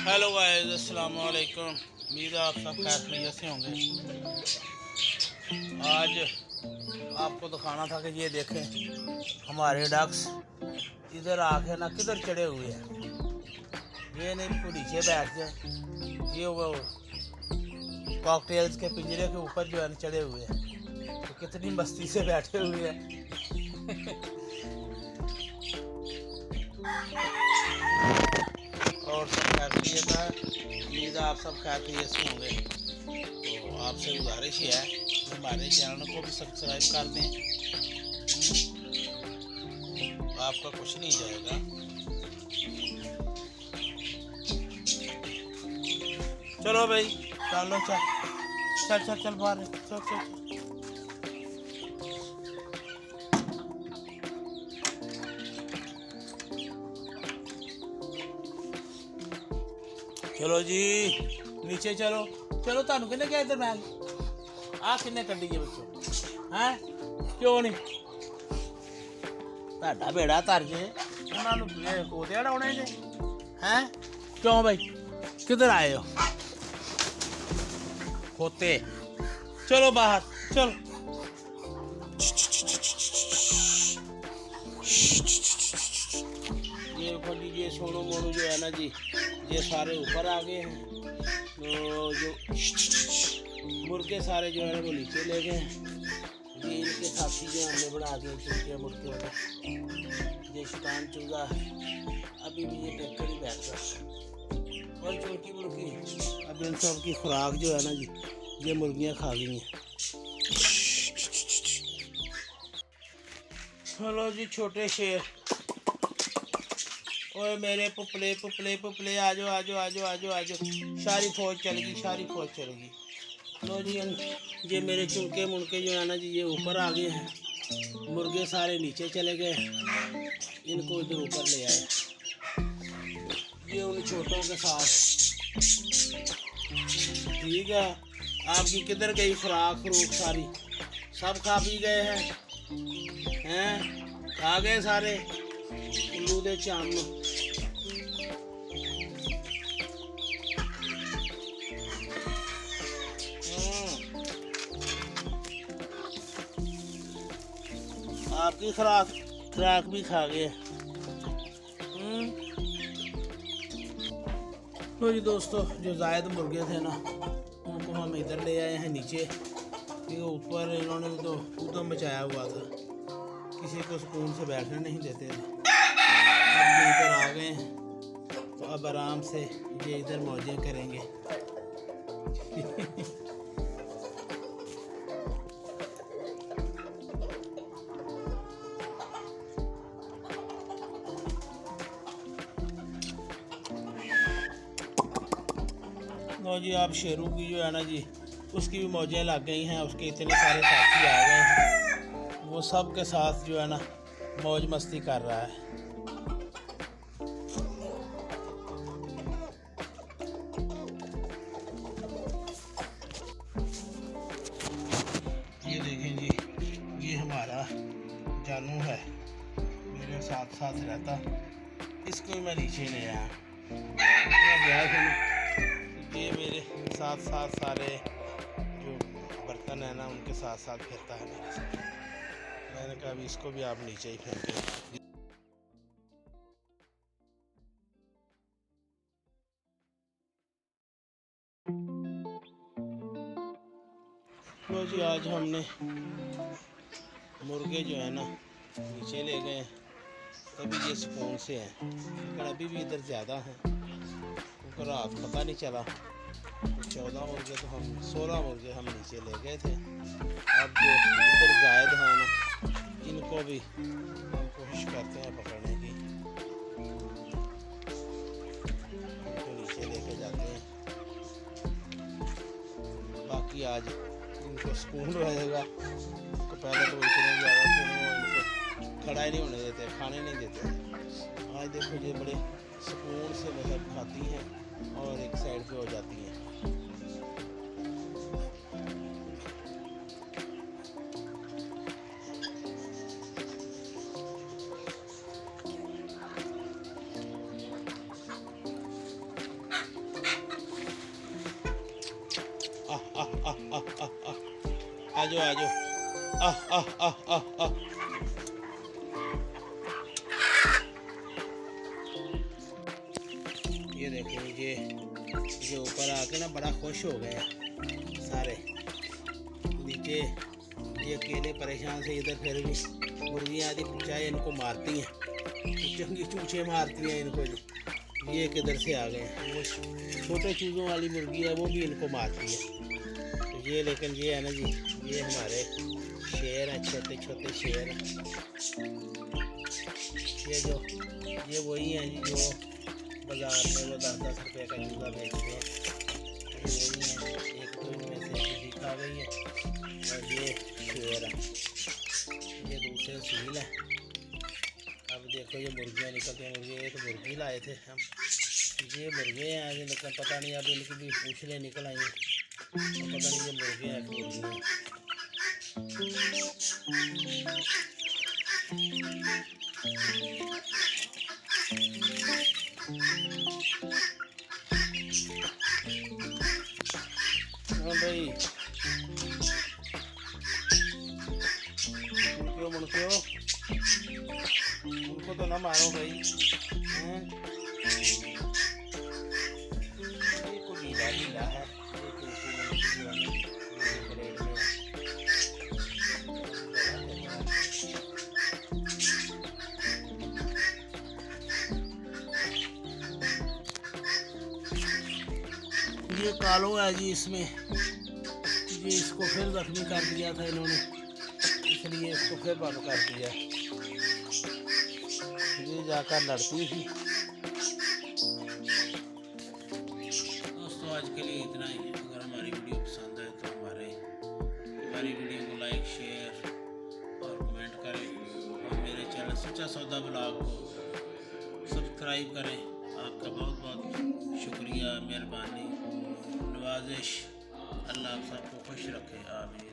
Hello guys, अस्सलाम वालेकुम। उम्मीद है आप सब खैर खैरियत से होंगे। आज आपको दिखाना था कि ये देखें हमारे डक्स इधर आके ना किधर चढ़े हुए हैं। ये नहीं को नीचे बैठ जाए, ये वो कॉकटेल्स के पिंजरे के ऊपर जो है ना चढ़े हुए हैं, तो कितनी मस्ती से बैठे हुए हैं। और सब खैरियत है। उम्मीद है आप सब खैरियत से होंगे। तो आपसे गुजारिश है कि हमारे चैनल को भी सब्सक्राइब कर दें। आपका कुछ नहीं जाएगा। चलो भाई, चलो चल चल चल चल बाहर चल चल। चलो जी नीचे चलो चलो। ਤੁਹਾਨੂੰ ਕਿਹਨੇ ਕਿਹਾ ਇੱਧਰ ਮੈਂ ਆ ਕਿੰਨੇ ਕੱਢੀ ਜੇ ਬੱਚੋ ਹੈ ਕਿਉਂ ਨਹੀਂ ਤੁਹਾਡਾ ਬੇੜਾ ਧਰ ਜੇ ਉਹਨਾਂ ਨੂੰ ਕੋਤੇ ਅੜਾਉਣੇ ਜੇ ਹੈ ਕਿਉਂ ਭਾਈ ਕਿੱਧਰ ਆਏ ਹੋ खोते। चलो बाहर चलो। ये जी ये सोनू मोनू जो है ना जी, ये सारे ऊपर आ गए हैं। तो जो मुर्गे सारे जो है ना वो नीचे ले गए हैं। ये इनके साथी जो हमने बना दिए चुके मुर्गे वाले। ये शैतान चूजा अभी भी ये टेक कर ही बैठ गया। और छोटी मुर्गी अब इन सब की खुराक जो है ना जी, ये मुर्गियाँ खा गई हैं। चलो जी छोटे शेर, ओए मेरे पुपले पुपले पुपले आ जाओ आ जाओ आ जाओ आ जाओ आ जाओ। सारी फौज चलेगी, सारी फौज चलेगी। लो जी ये मेरे चुनके मुनके जो है ना जी, ये ऊपर आ गए हैं। मुर्गे सारे नीचे चले गए, इनको इधर ऊपर ले आए। ये उन छोटों के साथ ठीक है। आपकी किधर गई खुराक फरूक सारी? सब खा पी गए हैं खा गए सारे उल्लू दे चाम। आपकी खुराक भी खा गए। तो जी दोस्तों, जो जायद मुर्गे थे ना, उनको हम इधर ले आए हैं नीचे, क्योंकि ऊपर इन्होंने तो कूदम मचाया हुआ था, किसी को सुकून से बैठने नहीं देते थे। अब इधर आ गए हैं तो अब आराम से ये इधर मौजें करेंगे। लो जी आप शेरों की जो है ना जी, उसकी भी मौजें लग गई हैं। उसके इतने सारे साथी आ गए हैं, वो सब के साथ जो है ना मौज मस्ती कर रहा है। ये देखें जी, ये हमारा जानू है, मेरे साथ साथ रहता। इसको मैं नीचे ले आया, गया था। ये मेरे साथ साथ सारे जो बर्तन है ना, उनके साथ साथ फिरता है मेरे साथ। मैंने कहा अभी इसको भी आप नीचे ही फेंकें। तो जी आज हमने मुर्गे जो है ना नीचे ले गए, तभी ये सुकून से हैं। लेकिन अभी भी इधर ज़्यादा हैं, क्योंकि रात पता नहीं चला। 14 मुर्गे तो हम 16 मुर्गे हम नीचे ले गए थे। अब जो इधर जायद है ना, इनको भी हम कोशिश करते हैं पकड़ने की, इनको नीचे लेके जाते हैं। बाकी आज इनको सुकून रहेगा। तो पहले तो इतने ज़्यादा थे, वो इनको खड़ा ही नहीं होने देते, खाने नहीं देते। आज देखो ये बड़े सुकून से मतलब खाती हैं और एक साइड पे हो जाती हैं। आजो आजो। आह आह आह आह आह। ये देखो ये ऊपर आके ना बड़ा खुश हो गए सारे। नीचे ये अकेले परेशान से इधर फिर भी मुर्गियाँ आदि चाहे इनको मारती हैं, चंगी चूचे मारती हैं इनको। ये किधर से आ गए, वो छोटे चूजों वाली मुर्गी है वो भी इनको मारती है। तो ये लेकिन ये है ना जी, ये हमारे शेर हैं, छोटे छोटे शेर। ये वही हैं जी जो बाज़ार में वो 10-10 रुपये का चूज़ा बेचते हैं। ये वही हैं, एक तो इनमें से किसी खा गई है और ये शेर है, ये दूसरे सील है। अब देखो ये मुर्गियाँ निकलती हैं। मुर्गी, एक मुर्गी लाए थे हम, ये मुर्गे हैं आगे, लेकिन पता नहीं अब इनकी भी पूछले निकल आई हैं, तो पता नहीं ये मुर्गे हैं कि मुर्गी हैं। हाँ भाई, मुड़के हो, उनको तो ना मारो भाई। ये को ढीला ढीला है, ये कालो है जी इसमें। ये इसको फिर जख्मी कर दिया था इन्होंने, इसलिए इसको फिर बंद कर दिया। ये जाकर लड़ती थी। दोस्तों आज के लिए इतना ही है। अगर हमारी वीडियो पसंद आए तो हमारी वीडियो को लाइक, शेयर और कमेंट करें और मेरे चैनल सच्चा सौदा ब्लॉग को सब्सक्राइब करें। आपका बहुत बहुत शुक्रिया, मेहरबानी, नवाजिश। अल्लाह आप सबको खुश रखे, आमीन।